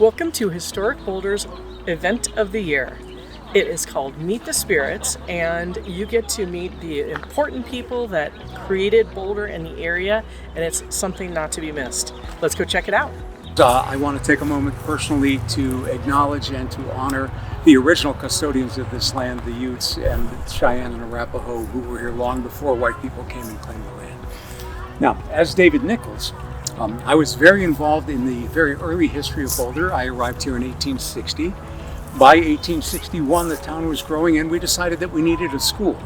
Welcome to Historic Boulder's event of the year. It is called Meet the Spirits, and you get to meet the important people that created Boulder and the area, and it's something not to be missed. Let's go check it out. I want to take a moment personally to acknowledge and to honor the original custodians of this land, the Utes and Cheyenne and Arapaho, who were here long before white people came and claimed the land. Now, as David Nichols, I was very involved in the very early history of Boulder. I arrived here in 1860. By 1861, the town was growing and we decided that we needed a school.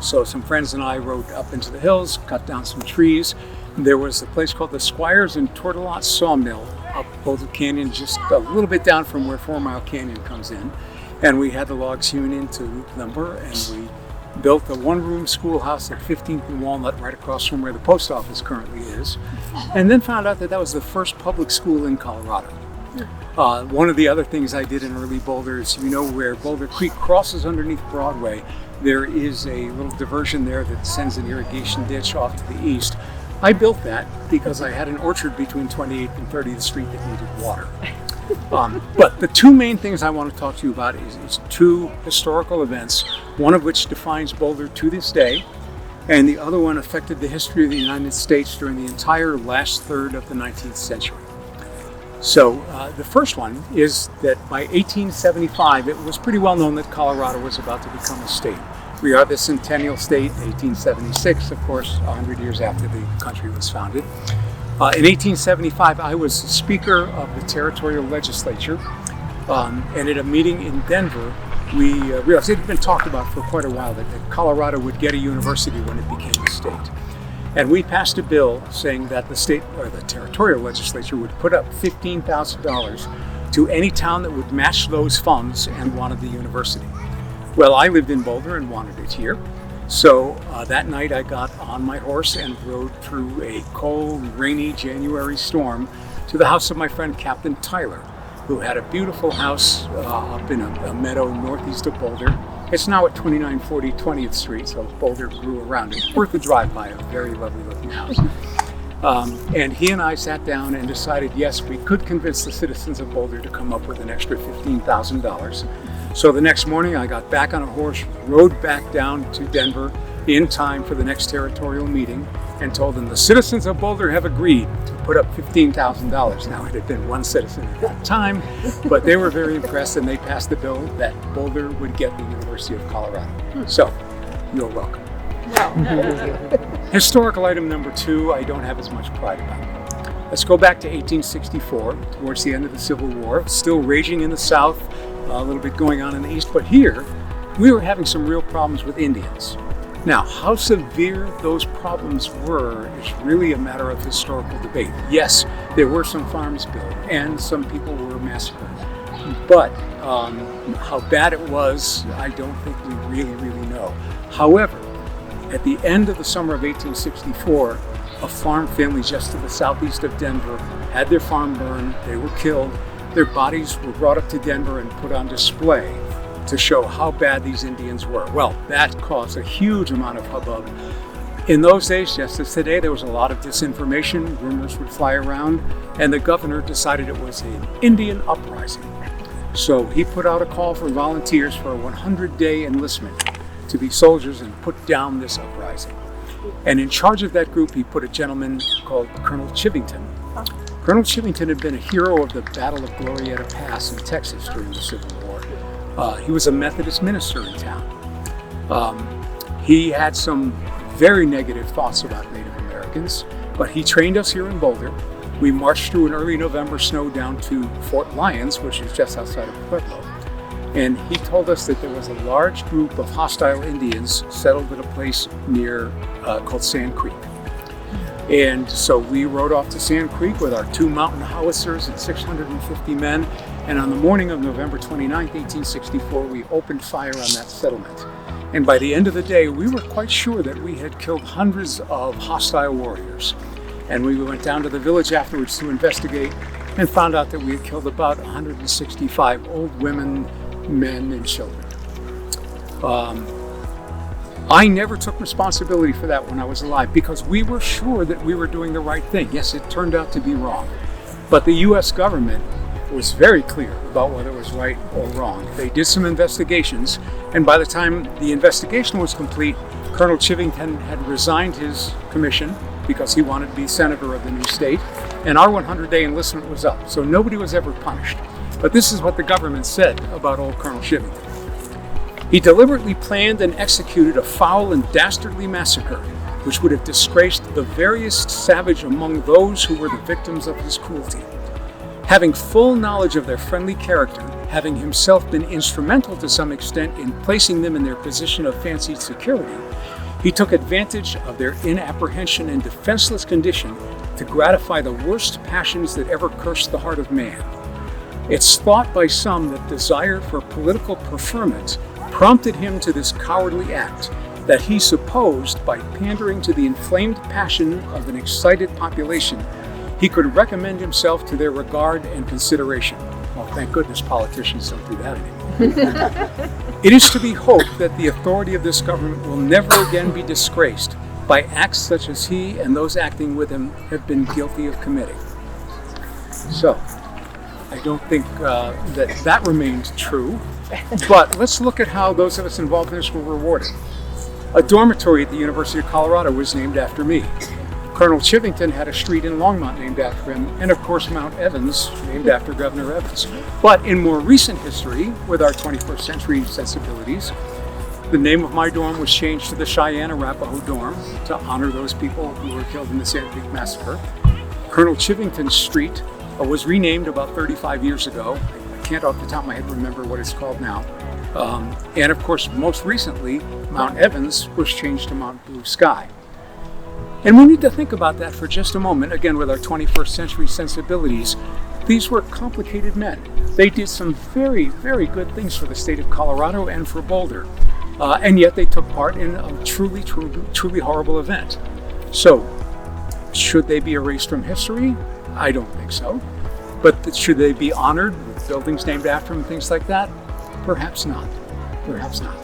So some friends and I rode up into the hills, cut down some trees. There was a place called the Squires and Tortolot Sawmill up Boulder Canyon, just a little bit down from where 4 Mile Canyon comes in. And we had the logs hewn into lumber, and we built a one-room schoolhouse at 15th and Walnut, right across from where the post office currently is. And then found out that that was the first public school in Colorado. One of the other things I did in early Boulder is, you know, where Boulder Creek crosses underneath Broadway, there is a little diversion there that sends an irrigation ditch off to the east. I built that because I had an orchard between 28th and 30th Street that needed water. But the two main things I want to talk to you about is two historical events, one of which defines Boulder to this day, and the other one affected the history of the United States during the entire last third of the 19th century. So the first one is that by 1875, it was pretty well known that Colorado was about to become a state. We are the centennial state, 1876, of course, 100 years after the country was founded. In 1875, I was Speaker of the Territorial Legislature, and at a meeting in Denver, we realized it had been talked about for quite a while that Colorado would get a university when it became a state. And we passed a bill saying that the state, or the Territorial Legislature, would put up $15,000 to any town that would match those funds and wanted the university. Well, I lived in Boulder and wanted it here. So that night I got on my horse and rode through a cold, rainy January storm to the house of my friend Captain Tyler, who had a beautiful house up in a meadow northeast of Boulder. It's now at 2940 20th Street, so Boulder grew around it. Worth a drive by, a very lovely looking house. And he and I sat down and decided, yes, we could convince the citizens of Boulder to come up with an extra $15,000. So the next morning I got back on a horse, rode back down to Denver in time for the next territorial meeting, and told them the citizens of Boulder have agreed to put up $15,000. Now, it had been one citizen at that time, but they were very impressed and they passed the bill that Boulder would get the University of Colorado. So, you're welcome. Wow. Historical item number two, I don't have as much pride about. Let's go back to 1864, towards the end of the Civil War, still raging in the South, a little bit going on in the East, but here we were having some real problems with Indians. Now, how severe those problems were is really a matter of historical debate. Yes, there were some farms built and some people were massacred, but how bad it was, I don't think we really know. However, at the end of the summer of 1864, a farm family just to the southeast of Denver had their farm burned, they were killed, their bodies were brought up to Denver and put on display to show how bad these Indians were. Well, that caused a huge amount of hubbub. In those days, just as today, there was a lot of disinformation, rumors would fly around, and the governor decided it was an Indian uprising. So he put out a call for volunteers for a 100-day enlistment to be soldiers and put down this uprising. And in charge of that group, he put a gentleman called Colonel Chivington. Colonel Chivington had been a hero of the Battle of Glorieta Pass in Texas during the Civil War. He was a Methodist minister in town. He had some very negative thoughts about Native Americans, but he trained us here in Boulder. We marched through an early November snow down to Fort Lyons, which is just outside of Pueblo. And he told us that there was a large group of hostile Indians settled at a place near called Sand Creek. And so we rode off to Sand Creek with our 2 mountain howitzers and 650 men. And on the morning of November 29, 1864, we opened fire on that settlement. And by the end of the day, we were quite sure that we had killed hundreds of hostile warriors. And we went down to the village afterwards to investigate and found out that we had killed about 165 old women, men, and children. I never took responsibility for that when I was alive because we were sure that we were doing the right thing. Yes, it turned out to be wrong. But the U.S. government was very clear about whether it was right or wrong. They did some investigations, and by the time the investigation was complete, Colonel Chivington had resigned his commission because he wanted to be senator of the new state, and our 100-day enlistment was up, so nobody was ever punished. But this is what the government said about old Colonel Chivington. He deliberately planned and executed a foul and dastardly massacre which would have disgraced the veriest savage among those who were the victims of his cruelty. Having full knowledge of their friendly character, having himself been instrumental to some extent in placing them in their position of fancied security, he took advantage of their inapprehension and defenseless condition to gratify the worst passions that ever cursed the heart of man. It's thought by some that desire for political preferment prompted him to this cowardly act, that he supposed by pandering to the inflamed passion of an excited population, he could recommend himself to their regard and consideration. Well, thank goodness politicians don't do that anymore. It is to be hoped that the authority of this government will never again be disgraced by acts such as he and those acting with him have been guilty of committing. So, I don't think that remained true, but let's look at how those of us involved in this were rewarded. A dormitory at the University of Colorado was named after me. Colonel Chivington had a street in Longmont named after him, and of course Mount Evans, named after Governor Evans. But in more recent history, with our 21st century sensibilities, the name of my dorm was changed to the Cheyenne Arapaho dorm to honor those people who were killed in the Sand Creek Massacre. Colonel Chivington's street was renamed about 35 years ago. I can't off the top of my head remember what it's called now. And of course, most recently, Mount Evans was changed to Mount Blue Sky. And we need to think about that for just a moment, again with our 21st century sensibilities. These were complicated men. They did some very, very good things for the state of Colorado and for Boulder. And yet they took part in a truly, truly horrible event. So, should they be erased from history? I don't think so. But should they be honored with buildings named after them and things like that? Perhaps not. Perhaps not.